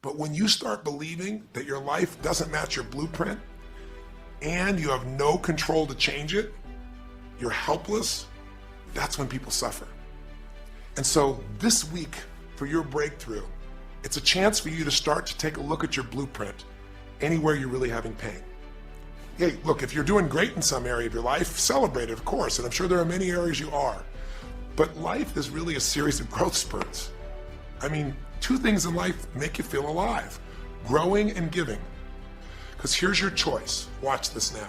But when you start believing that your life doesn't match your blueprint and you have no control to change it, you're helpless, that's when people suffer. And so this week for your breakthrough, it's a chance for you to start to take a look at your blueprint anywhere you're really having pain. Hey, look, if you're doing great in some area of your life, celebrate it, of course, and I'm sure there are many areas you are. But life is really a series of growth spurts. I mean, two things in life make you feel alive: growing and giving. Because here's your choice. Watch this now.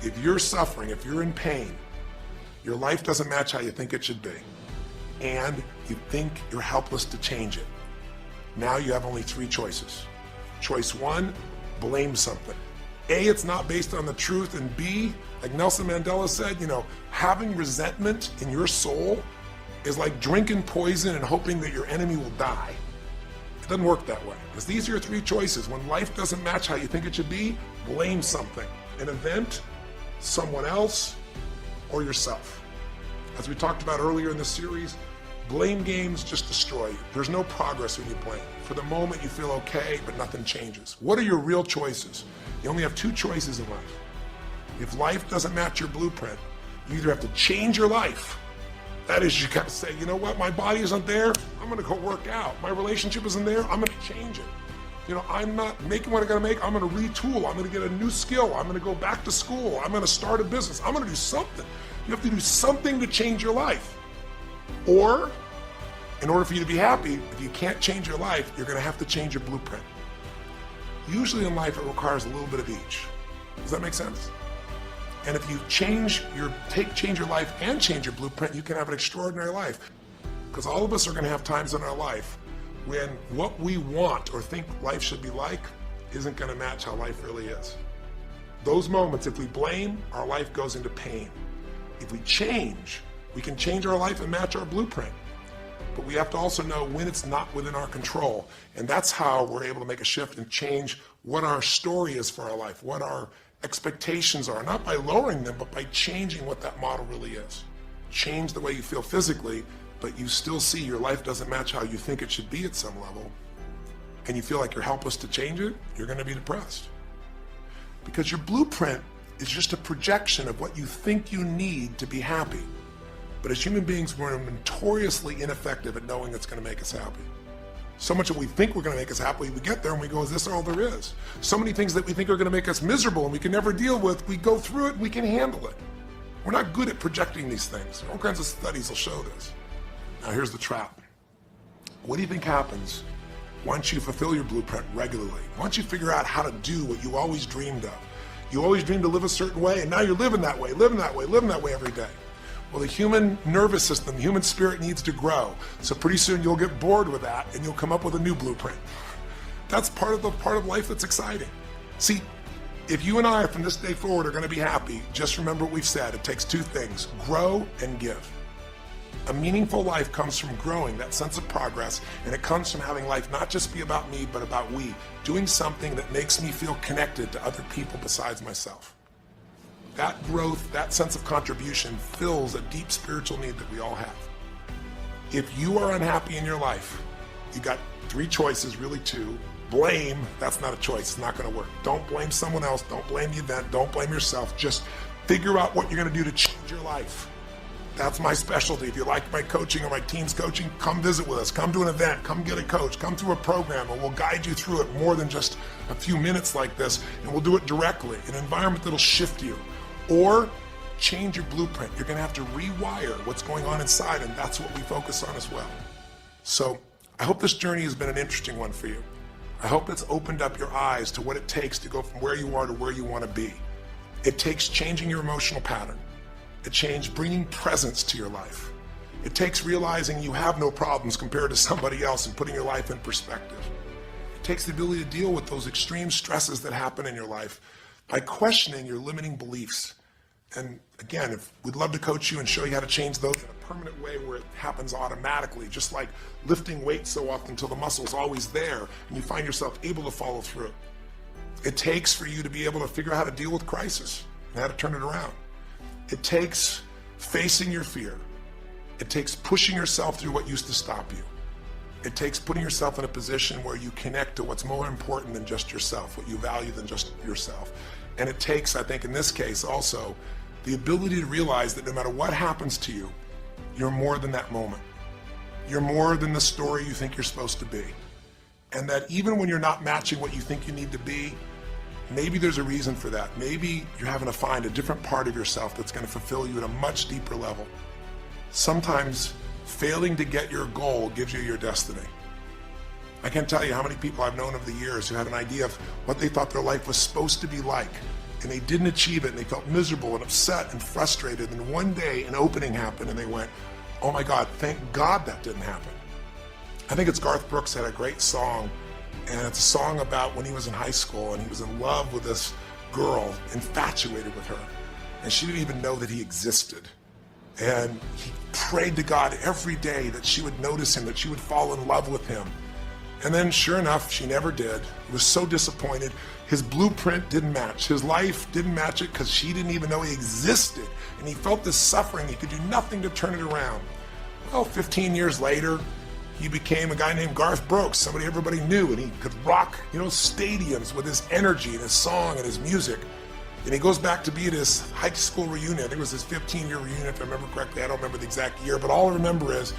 If you're suffering, if you're in pain, your life doesn't match how you think it should be, and you think you're helpless to change it, now you have only three choices. Choice one, blame something. A, it's not based on the truth, and B, like Nelson Mandela said, having resentment in your soul is like drinking poison and hoping that your enemy will die. It doesn't work that way, because these are your three choices. When life doesn't match how you think it should be, blame something: an event, someone else, or yourself. As we talked about earlier in the series, blame games just destroy you. There's no progress when you blame. For the moment you feel okay, but nothing changes. What are your real choices? You only have two choices in life. If life doesn't match your blueprint, you either have to change your life. That is, you got to say, you know what, my body isn't there, I'm going to go work out. My relationship isn't there, I'm going to change it. I'm not making what I got to make, I'm going to retool, I'm going to get a new skill, I'm going to go back to school, I'm going to start a business, I'm going to do something. You have to do something to change your life. Or, in order for you to be happy, if you can't change your life, you're going to have to change your blueprint. Usually in life, it requires a little bit of each. Does that make sense? And if you change your life and change your blueprint, you can have an extraordinary life. Because all of us are going to have times in our life when what we want or think life should be like isn't going to match how life really is. Those moments, if we blame, our life goes into pain. If we change, we can change our life and match our blueprint. But we have to also know when it's not within our control. And that's how we're able to make a shift and change what our story is for our life, what our expectations are, not by lowering them, but by changing what that model really is. Change the way you feel physically, but you still see your life doesn't match how you think it should be at some level, and you feel like you're helpless to change it, you're going to be depressed. Because your blueprint is just a projection of what you think you need to be happy. But as human beings, we're notoriously ineffective at knowing it's going to make us happy. So much that we think we're going to make us happy, we get there and we go, is this all there is? So many things that we think are going to make us miserable and we can never deal with, we go through it and we can handle it. We're not good at projecting these things. All kinds of studies will show this. Now here's the trap. What do you think happens once you fulfill your blueprint regularly? Once you figure out how to do what you always dreamed of? You always dreamed to live a certain way, and now you're living that way every day. Well, the human nervous system, the human spirit needs to grow. So pretty soon you'll get bored with that and you'll come up with a new blueprint. That's part of life that's exciting. See, if you and I from this day forward are going to be happy, just remember what we've said. It takes two things: grow and give. A meaningful life comes from growing, that sense of progress, and it comes from having life not just be about me, but about we, doing something that makes me feel connected to other people besides myself. That growth, that sense of contribution fills a deep spiritual need that we all have. If you are unhappy in your life, you got three choices, really two. Blame, that's not a choice, it's not going to work. Don't blame someone else, don't blame the event, don't blame yourself. Just figure out what you're going to do to change your life. That's my specialty. If you like my coaching or my team's coaching, come visit with us. Come to an event, come get a coach, come through a program, and we'll guide you through it more than just a few minutes like this, and we'll do it directly, in an environment that'll shift you. Or change your blueprint. You're going to have to rewire what's going on inside, and that's what we focus on as well. So I hope this journey has been an interesting one for you. I hope it's opened up your eyes to what it takes to go from where you are to where you want to be. It takes changing your emotional pattern. It takes bringing presence to your life. It takes realizing you have no problems compared to somebody else and putting your life in perspective. It takes the ability to deal with those extreme stresses that happen in your life by questioning your limiting beliefs. And again, we'd love to coach you and show you how to change those in a permanent way where it happens automatically, just like lifting weights so often until the muscle's always there and you find yourself able to follow through. It takes for you to be able to figure out how to deal with crisis and how to turn it around. It takes facing your fear. It takes pushing yourself through what used to stop you. It takes putting yourself in a position where you connect to what's more important than just yourself, what you value than just yourself. And it takes, I think in this case also, the ability to realize that no matter what happens to you, you're more than that moment. You're more than the story you think you're supposed to be. And that even when you're not matching what you think you need to be, maybe there's a reason for that. Maybe you're having to find a different part of yourself that's going to fulfill you at a much deeper level. Sometimes failing to get your goal gives you your destiny. I can't tell you how many people I've known over the years who had an idea of what they thought their life was supposed to be like, and they didn't achieve it, and they felt miserable and upset and frustrated, and one day an opening happened and they went, oh my God, thank God that didn't happen. I think it's Garth Brooks had a great song, and it's a song about when he was in high school and he was in love with this girl, infatuated with her, and she didn't even know that he existed. And he prayed to God every day that she would notice him, that she would fall in love with him. And then sure enough, she never did. He was so disappointed. His blueprint didn't match. His life didn't match it because she didn't even know he existed. And he felt this suffering. He could do nothing to turn it around. Well, 15 years later, he became a guy named Garth Brooks, somebody everybody knew, and he could rock, stadiums with his energy and his song and his music. And he goes back to be at his high school reunion. I think it was his 15-year reunion, if I remember correctly. I don't remember the exact year, but all I remember is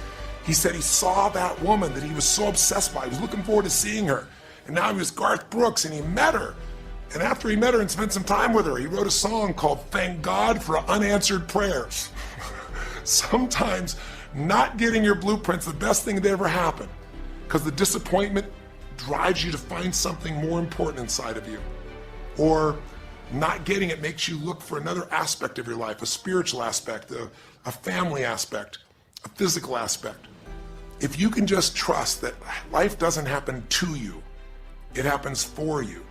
he said he saw that woman that he was so obsessed by. He was looking forward to seeing her. And now he was Garth Brooks, and he met her. And after he met her and spent some time with her, he wrote a song called Thank God for Unanswered Prayers. Sometimes not getting your blueprint's the best thing that ever happened, because the disappointment drives you to find something more important inside of you. Or not getting it makes you look for another aspect of your life, a spiritual aspect, a family aspect, a physical aspect. If you can just trust that life doesn't happen to you, it happens for you,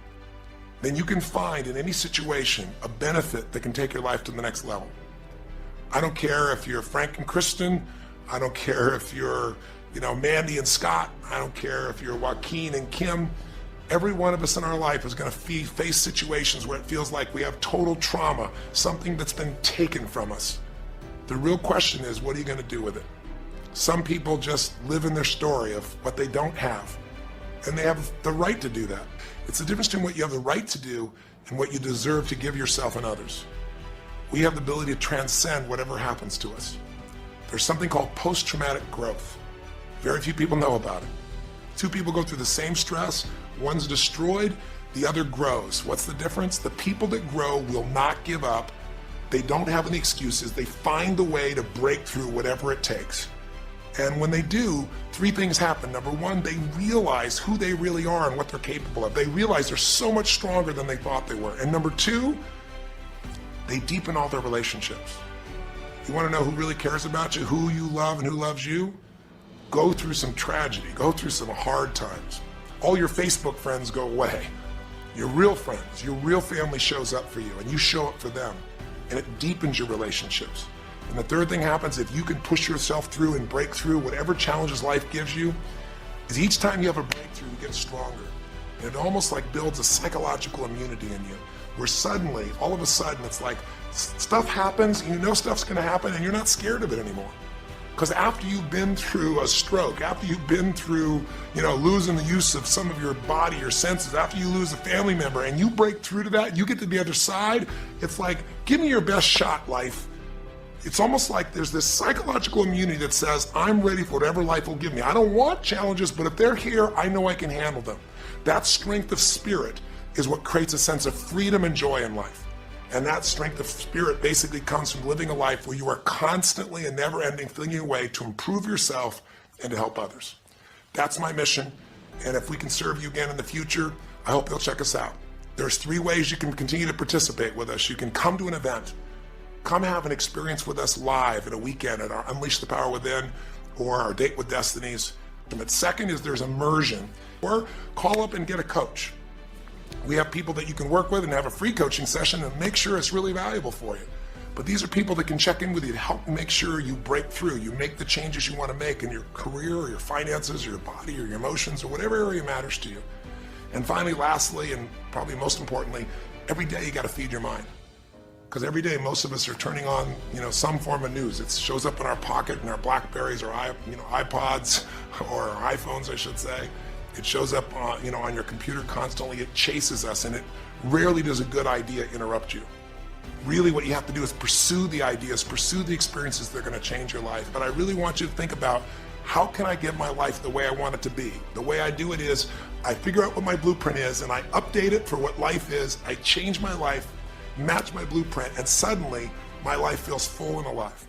then you can find in any situation a benefit that can take your life to the next level. I don't care if you're Frank and Kristen. I don't care if you're, Mandy and Scott. I don't care if you're Joaquin and Kim. Every one of us in our life is going to face situations where it feels like we have total trauma, something that's been taken from us. The real question is, what are you going to do with it? Some people just live in their story of what they don't have, and they have the right to do that. It's the difference between what you have the right to do and what you deserve to give yourself and others. We have the ability to transcend whatever happens to us. There's something called post-traumatic growth. Very few people know about it. Two people go through the same stress. One's destroyed, the other grows. What's the difference? The people that grow will not give up. They don't have any excuses. They find the way to break through whatever it takes. And when they do, three things happen. Number one, they realize who they really are and what they're capable of. They realize they're so much stronger than they thought they were. And number two, they deepen all their relationships. You want to know who really cares about you, who you love and who loves you? Go through some tragedy, go through some hard times. All your Facebook friends go away. Your real friends, your real family shows up for you, and you show up for them, and it deepens your relationships. And the third thing happens, if you can push yourself through and break through whatever challenges life gives you, is each time you have a breakthrough, you get stronger. And it almost like builds a psychological immunity in you, where suddenly, all of a sudden, it's like stuff happens, you know stuff's gonna happen, and you're not scared of it anymore. Because after you've been through a stroke, after you've been through, losing the use of some of your body, your senses, after you lose a family member and you break through to that, you get to the other side, it's like, give me your best shot, life. It's almost like there's this psychological immunity that says, I'm ready for whatever life will give me. I don't want challenges, but if they're here, I know I can handle them. That strength of spirit is what creates a sense of freedom and joy in life. And that strength of spirit basically comes from living a life where you are constantly and never-ending thinking a way to improve yourself and to help others. That's my mission, and if we can serve you again in the future, I hope you'll check us out. There's 3 ways you can continue to participate with us. You can come to an event, come have an experience with us live at a weekend at our Unleash the Power Within or our Date with Destinies. And the second is there's immersion, or call up and get a coach. We have people that you can work with and have a free coaching session and make sure it's really valuable for you. But these are people that can check in with you to help make sure you break through, you make the changes you want to make in your career or your finances or your body or your emotions or whatever area matters to you. And finally, lastly, and probably most importantly, every day you got to feed your mind. Because every day most of us are turning on, some form of news. It shows up in our pocket, in our Blackberries or iPods, or our iPhones, I should say. It shows up on your computer constantly. It chases us, and it rarely does a good idea interrupt you. Really what you have to do is pursue the ideas, pursue the experiences that are going to change your life. But I really want you to think about, how can I get my life the way I want it to be? The way I do it is I figure out what my blueprint is and I update it for what life is. I change my life, match my blueprint, and suddenly my life feels full and alive.